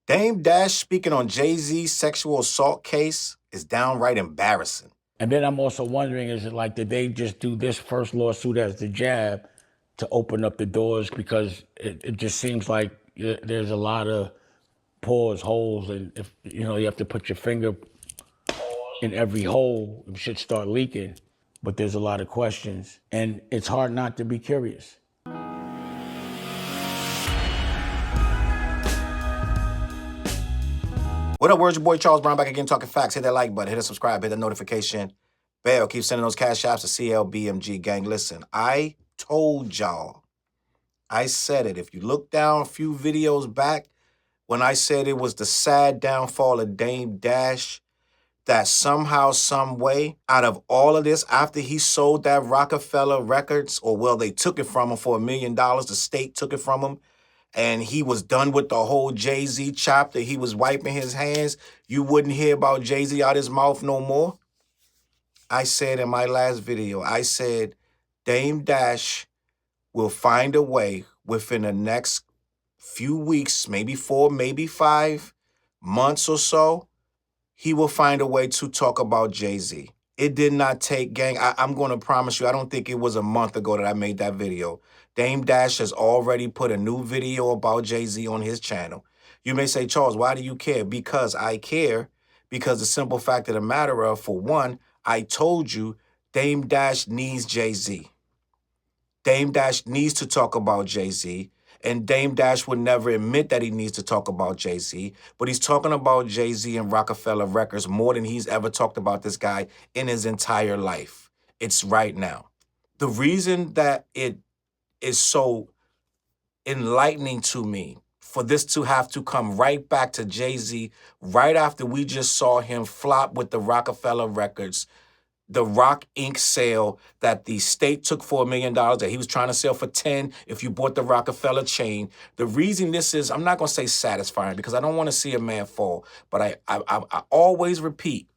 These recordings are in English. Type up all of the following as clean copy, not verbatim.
Dame Dash speaking on JayZ's sexual assault case is downright embarrassing. And then I'm also wondering, is it like, did they just do this first lawsuit as the jab to open up the doors? Because it just seems like there's a lot of pores, holes, and if you know, you have to put your finger in every hole, it should start leaking. But there's a lot of questions, and it's hard not to be curious. What up, words? Your boy Charles Brown back again talking facts. Hit that like button, hit the subscribe, hit the notification bell. Keep sending those Cashaps to CLBMG gang. Listen, I told y'all, I said it. If you look down a few videos back when I said it was the sad downfall of Dame Dash, that somehow, some way, out of all of this, after he sold that Rockefeller Records, or well, they took it from him for $1 million, the state took it from him, and he was done with the whole JayZ chapter, he was wiping his hands, you wouldn't hear about JayZ out his mouth no more. I said in my last video, I said Dame Dash will find a way within the next few weeks, maybe 4, maybe 5 months or so, he will find a way to talk about JayZ. It did not take, gang, I'm going to promise you, I don't think it was a month ago that I made that video. Dame Dash has already put a new video about JayZ on his channel. You may say, Charles, why do you care? Because I care, because the simple fact of the matter of, for one, I told you Dame Dash needs JayZ. Dame Dash needs to talk about JayZ. And Dame Dash would never admit that he needs to talk about JayZ, but he's talking about JayZ and Rockefeller Records more than he's ever talked about this guy in his entire life. It's right now. The reason that it is so enlightening to me for this to have to come right back to JayZ right after we just saw him flop with the Rockefeller Records, the Rock Inc. sale that the state took for $1 million that he was trying to sell for 10 if you bought the Rockefeller chain. The reason this is, I'm not going to say satisfying because I don't want to see a man fall, but I always repeat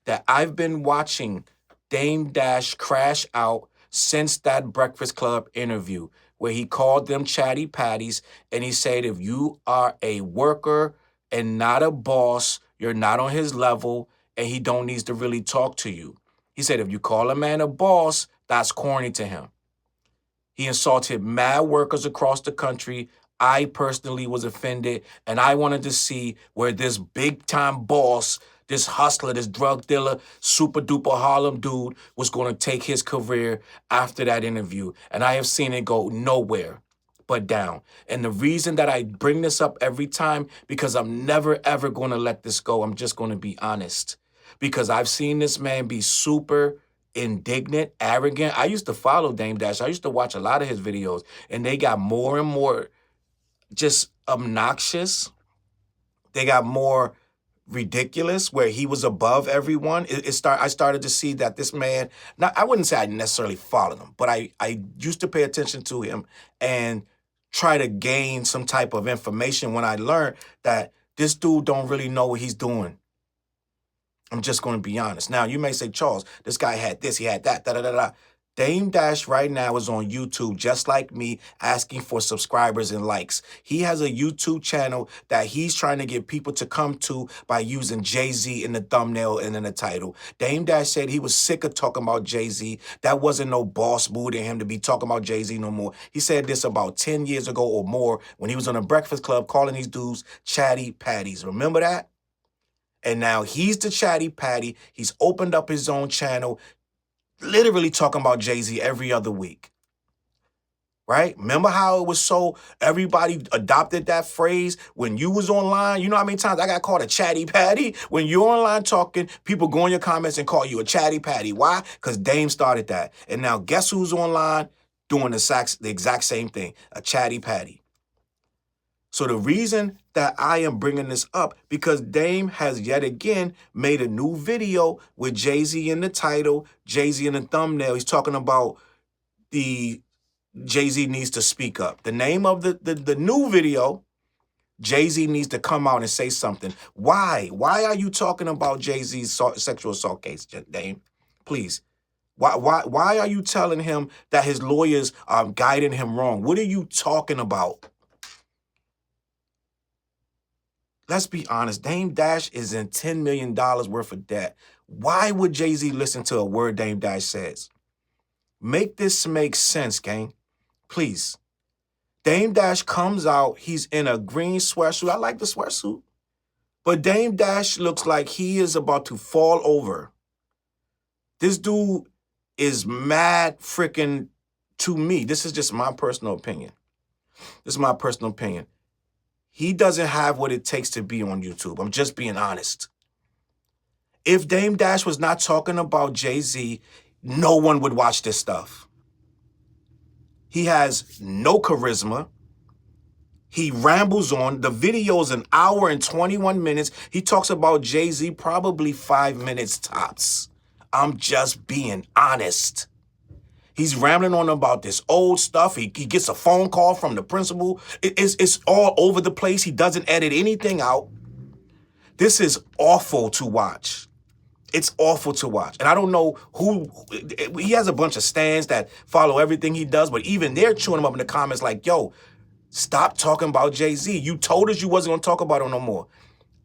that I've been watching Dame Dash crash out since that Breakfast Club interview where he called them chatty patties and he said, if you are a worker and not a boss, you're not on his level and he don't need to really talk to you. He said, if you call a man a boss, that's corny to him. He insulted mad workers across the country. I personally was offended, and I wanted to see where this big-time boss, this hustler, this drug dealer, super-duper Harlem dude was going to take his career after that interview. And I have seen it go nowhere but down. And the reason that I bring this up every time, because I'm never, ever going to let this go. I'm just going to be honest. Because I've seen this man be super indignant, arrogant. I used to follow Dame Dash. I used to watch a lot of his videos, and they got more and more just obnoxious. They got more ridiculous, where he was above everyone. I started to see that this man, now I wouldn't say I necessarily followed him, but I used to pay attention to him and try to gain some type of information when I learned that this dude don't really know what he's doing. I'm just going to be honest. Now, you may say, Charles, this guy had this, he had that, da-da-da-da. Dame Dash right now is on YouTube, just like me, asking for subscribers and likes. He has a YouTube channel that he's trying to get people to come to by using JayZ in the thumbnail and in the title. Dame Dash said he was sick of talking about JayZ. That wasn't no boss mood in him to be talking about JayZ no more. He said this about 10 years ago or more when he was on a Breakfast Club calling these dudes chatty patties. Remember that? And now he's the chatty patty. He's opened up his own channel, literally talking about JayZ every other week. Right? Remember how it was so, everybody adopted that phrase when you was online? You know how many times I got called a chatty patty? When you're online talking, people go in your comments and call you a chatty patty. Why? Because Dame started that. And now guess who's online doing the exact same thing? A chatty patty. So the reason that I am bringing this up, because Dame has yet again made a new video with JayZ in the title, JayZ in the thumbnail. He's talking about the JayZ needs to speak up. The name of the new video, JayZ needs to come out and say something. Why? Why are you talking about JayZ's sexual assault case, Dame? Please. Why are you telling him that his lawyers are guiding him wrong? What are you talking about? let's be honest, Dame Dash is in $10 million worth of debt. Why would JayZ listen to a word Dame Dash says? Make this make sense, gang. Please. Dame Dash comes out, he's in a green sweatsuit. I like the sweatsuit. But Dame Dash looks like he is about to fall over. This dude is mad freaking, to me, this is just my personal opinion. This is my personal opinion. He doesn't have what it takes to be on YouTube. I'm just being honest. If Dame Dash was not talking about JayZ, no one would watch this stuff. He has no charisma. He rambles on. The video is an hour and 21 minutes. He talks about JayZ probably 5 minutes tops. I'm just being honest. He's rambling on about this old stuff. He gets a phone call from the principal. It's all over the place. He doesn't edit anything out. This is awful to watch. It's awful to watch. And I don't know who, he has a bunch of stands that follow everything he does, but even they're chewing him up in the comments like, yo, stop talking about JayZ. You told us you wasn't going to talk about him no more.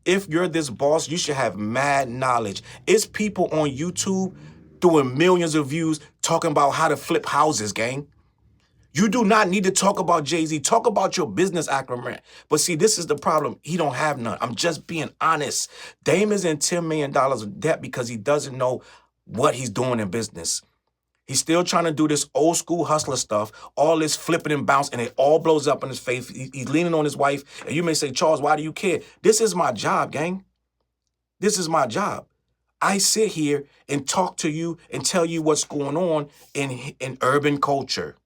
If you're this boss, you should have mad knowledge. It's people on YouTube doing millions of views talking about how to flip houses, gang. You do not need to talk about JayZ. Talk about your business acumen. But see, this is the problem. He don't have none. I'm just being honest. Dame is in $10 million of debt because he doesn't know what he's doing in business. He's still trying to do this old school hustler stuff, all this flipping and bounce, and it all blows up in his face. He's leaning on his wife, and you may say, Challz, why do you care? This is my job, gang. This is my job. I sit here and talk to you and tell you what's going on in urban culture.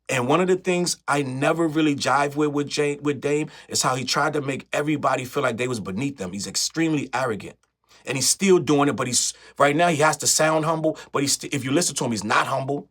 And one of the things I never really jive with Dame is how he tried to make everybody feel like they was beneath them. He's extremely arrogant. And he's still doing it, but right now he has to sound humble, but if you listen to him, he's not humble.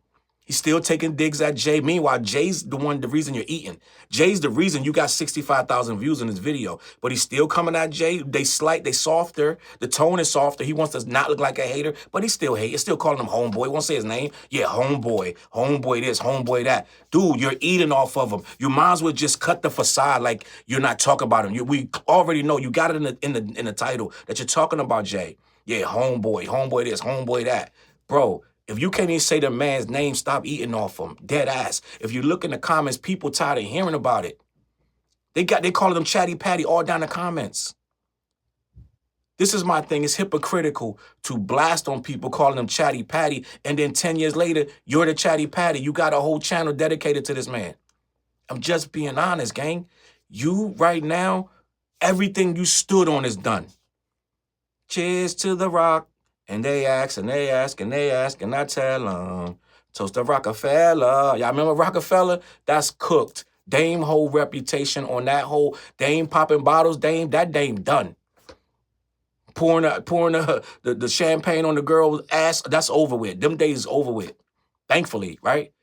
He's still taking digs at Jay. Meanwhile, Jay's the reason you're eating. Jay's the reason you got 65,000 views in this video. But he's still coming at Jay. They softer. The tone is softer. He wants to not look like a hater, but he still hate. He's still calling him homeboy. He won't say his name. Yeah, homeboy. Homeboy this, homeboy that. Dude, you're eating off of him. You might as well just cut the facade like you're not talking about him. We already know. You got it in the title that you're talking about Jay. Yeah, homeboy. Homeboy this, homeboy that. Bro, if you can't even say the man's name, stop eating off him. Dead ass. If you look in the comments, people tired of hearing about it. They calling him Chatty Patty all down the comments. This is my thing. It's hypocritical to blast on people calling them Chatty Patty, and then 10 years later, you're the Chatty Patty. You got a whole channel dedicated to this man. I'm just being honest, gang. You right now, everything you stood on is done. Cheers to the rock. And they ask, and they ask, and they ask, and I tell them, toast to Rockefeller. Y'all remember Rockefeller? That's cooked. Dame whole reputation on that whole Dame popping bottles, Dame done. Pouring the champagne on the girl's ass, that's over with. Them days is over with. Thankfully, right?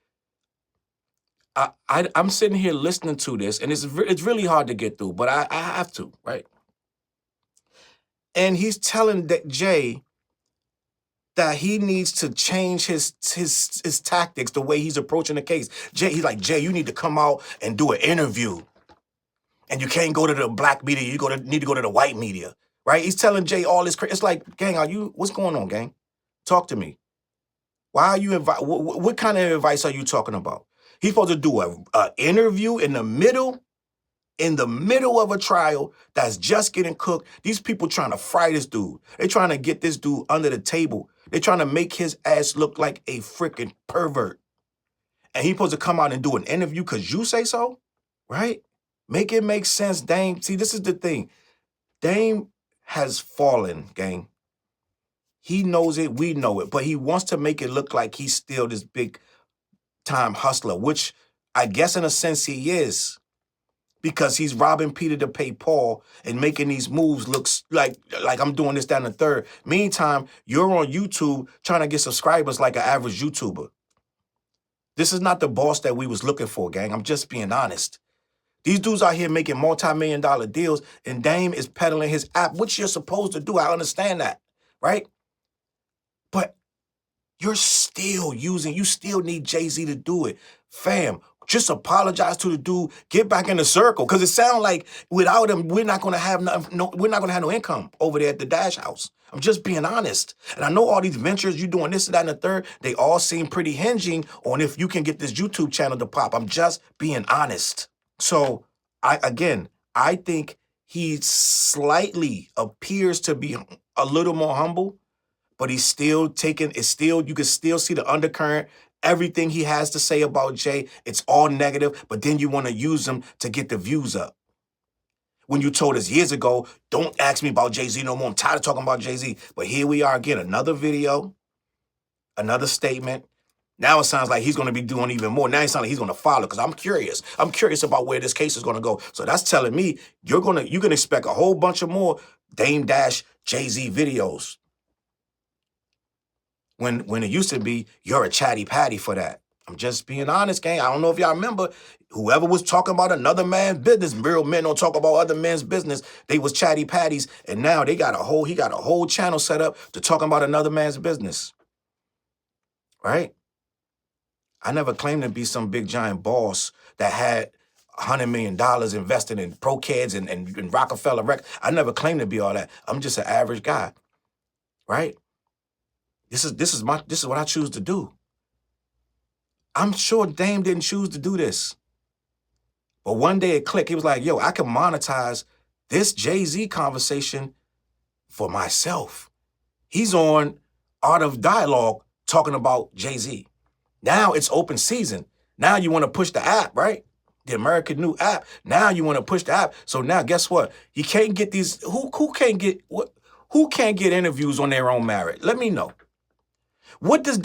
I'm sitting here listening to this, and it's really hard to get through, but I have to, right? And he's telling Jay that he needs to change his tactics, the way he's approaching the case. He's like, Jay, you need to come out and do an interview. And you can't go to the black media, you need to go to the white media, right? He's telling Jay all this crazy. It's like, gang, what's going on, gang? Talk to me. Why are you, what kind of advice are you talking about? He's supposed to do an interview in the middle of a trial that's just getting cooked. These people trying to fry this dude. They're trying to get this dude under the table. They're trying to make his ass look like a freaking pervert. And he's supposed to come out and do an interview because you say so, right? Make it make sense, Dame. See, this is the thing. Dame has fallen, gang. He knows it, we know it, but he wants to make it look like he's still this big time hustler, which I guess in a sense he is. Because he's robbing Peter to pay Paul and making these moves looks like I'm doing this, that, and the third. Meantime, you're on YouTube trying to get subscribers like an average YouTuber. This is not the boss that we was looking for, gang. I'm just being honest. These dudes out here making multi-million-dollar deals, and Dame is peddling his app, which you're supposed to do. I understand that, right? But you still need JayZ to do it. Fam, Just apologize to the dude. Get back in the circle, because it sounds like without him, we're not gonna have we're not gonna have no income over there at the Dash House. I'm just being honest. And I know all these ventures, you doing this and that and the third, they all seem pretty hinging on if you can get this YouTube channel to pop. I'm just being honest. So I think he slightly appears to be a little more humble, but he's still taking, you can still see the undercurrent. Everything he has to say about Jay, it's all negative, but then you want to use him to get the views up. When you told us years ago, don't ask me about JayZ no more, I'm tired of talking about JayZ. But here we are again, another video, another statement. Now it sounds like he's going to be doing even more. Now it sounds like he's going to follow, because I'm curious. I'm curious about where this case is going to go. So that's telling me you can expect a whole bunch of more Dame Dash JayZ videos. When it used to be, you're a chatty patty for that. I'm just being honest, gang. I don't know if y'all remember, whoever was talking about another man's business, real men don't talk about other men's business, they was chatty patties, and now he got a whole channel set up to talking about another man's business. Right? I never claimed to be some big giant boss that had $100 million invested in ProKids and Rockefeller Rec. I never claimed to be all that. I'm just an average guy. Right? This is what I choose to do. I'm sure Dame didn't choose to do this. But one day it clicked. He was like, yo, I can monetize this JayZ conversation for myself. He's on Art of Dialogue talking about JayZ. Now it's open season. Now you want to push the app, right? The American new app. Now you want to push the app. So now guess what? You can't get these, who can't get interviews on their own merit? Let me know. What can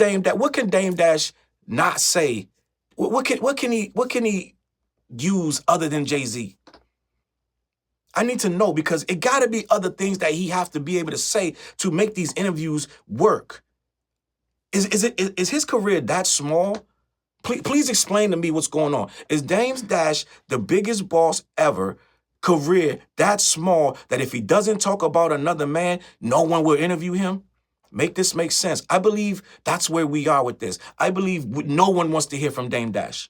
Dame Dash not say? What can he use other than JayZ? I need to know, because it got to be other things that he have to be able to say to make these interviews work. Is his career that small? Please explain to me what's going on. Is Dame Dash, the biggest boss ever, career that small that if he doesn't talk about another man, no one will interview him? Make this make sense. I believe that's where we are with this. I believe no one wants to hear from Dame Dash.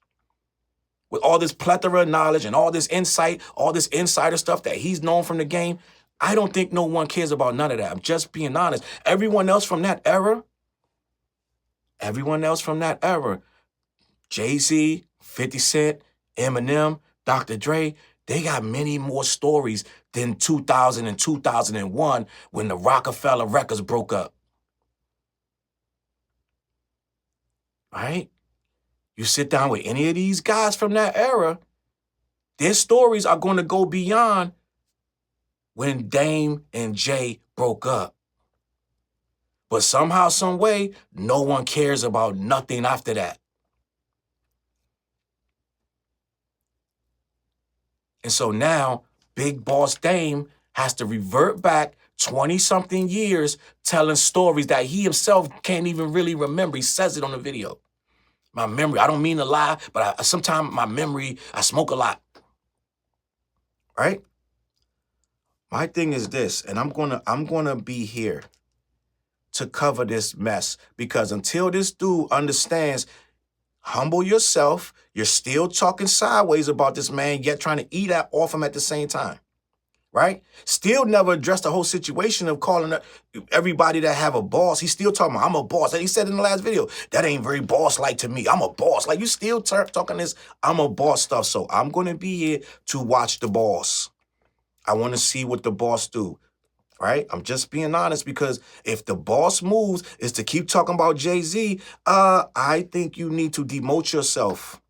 With all this plethora of knowledge and all this insight, all this insider stuff that he's known from the game, I don't think no one cares about none of that. I'm just being honest. Everyone else from that era, JayZ, 50 Cent, Eminem, Dr. Dre, they got many more stories than 2000 and 2001 when the Rockefeller Records broke up. Right? You sit down with any of these guys from that era, their stories are going to go beyond when Dame and Jay broke up. But somehow, some way, no one cares about nothing after that. And so now, Big Boss Dame has to revert back 20-something years telling stories that he himself can't even really remember. He says it on the video. My memory, I don't mean to lie, but sometimes my memory, I smoke a lot. Right? My thing is this, and I'm gonna be here to cover this mess, because until this dude understands, humble yourself, you're still talking sideways about this man, yet trying to eat off him at the same time. Right? Still never addressed the whole situation of calling everybody that have a boss. He's still talking about, I'm a boss. And he said in the last video, that ain't very boss-like to me. I'm a boss. Like, you still talking this I'm a boss stuff. So I'm going to be here to watch the boss. I want to see what the boss do. Right? I'm just being honest, because if the boss moves is to keep talking about JayZ, I think you need to demote yourself.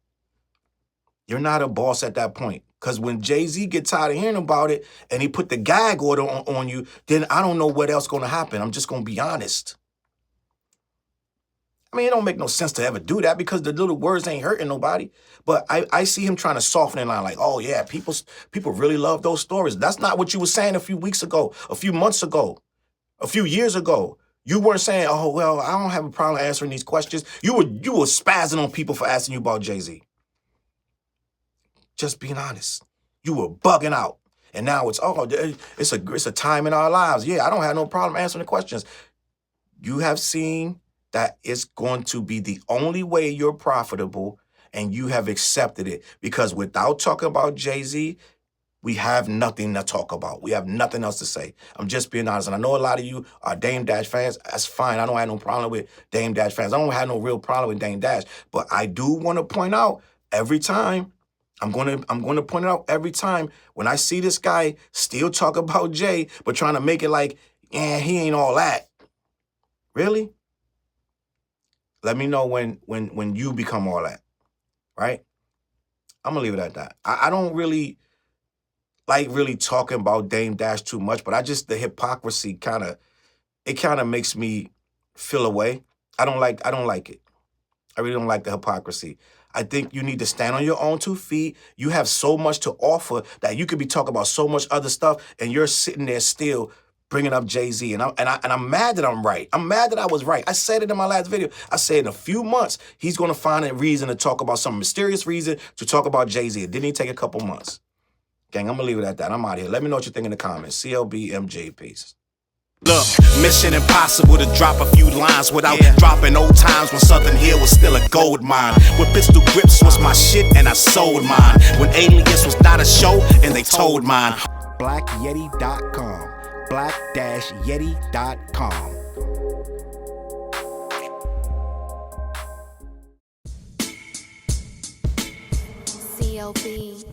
You're not a boss at that point. Because when JayZ get tired of hearing about it and he put the gag order on you, then I don't know what else going to happen. I'm just going to be honest. I mean, it don't make no sense to ever do that, because the little words ain't hurting nobody. But I see him trying to soften it line, like, oh, yeah, people really love those stories. That's not what you were saying a few weeks ago, a few months ago, a few years ago. You weren't saying, oh, well, I don't have a problem answering these questions. You were spazzing on people for asking you about JayZ. Just being honest. You were bugging out. And now it's a time in our lives. Yeah, I don't have no problem answering the questions. You have seen that it's going to be the only way you're profitable, and you have accepted it. Because without talking about JayZ, we have nothing to talk about. We have nothing else to say. I'm just being honest. And I know a lot of you are Dame Dash fans. That's fine. I don't have no problem with Dame Dash fans. I don't have no real problem with Dame Dash. But I do want to point out every time, I'm gonna point it out every time when I see this guy still talk about Jay, but trying to make it like, yeah, he ain't all that. Really? Let me know when you become all that, right? I'm gonna leave it at that. I don't really like talking about Dame Dash too much, but the hypocrisy kind of makes me feel away. I don't like it. I really don't like the hypocrisy. I think you need to stand on your own 2 feet. You have so much to offer that you could be talking about so much other stuff, and you're sitting there still bringing up JayZ. And I'm mad that I'm right. I'm mad that I was right. I said it in my last video. I said in a few months, he's going to find a reason to talk about some mysterious reason to talk about JayZ. It didn't even take a couple months. Gang, I'm going to leave it at that. I'm out here. Let me know what you think in the comments. CLBMG, peace. Look, mission impossible to drop a few lines without dropping old times when Southern Hill was still a gold mine. When pistol grips was my shit and I sold mine. When Alias was not a show and they told mine. BlackYeti.com. Black-Yeti.com. CLB.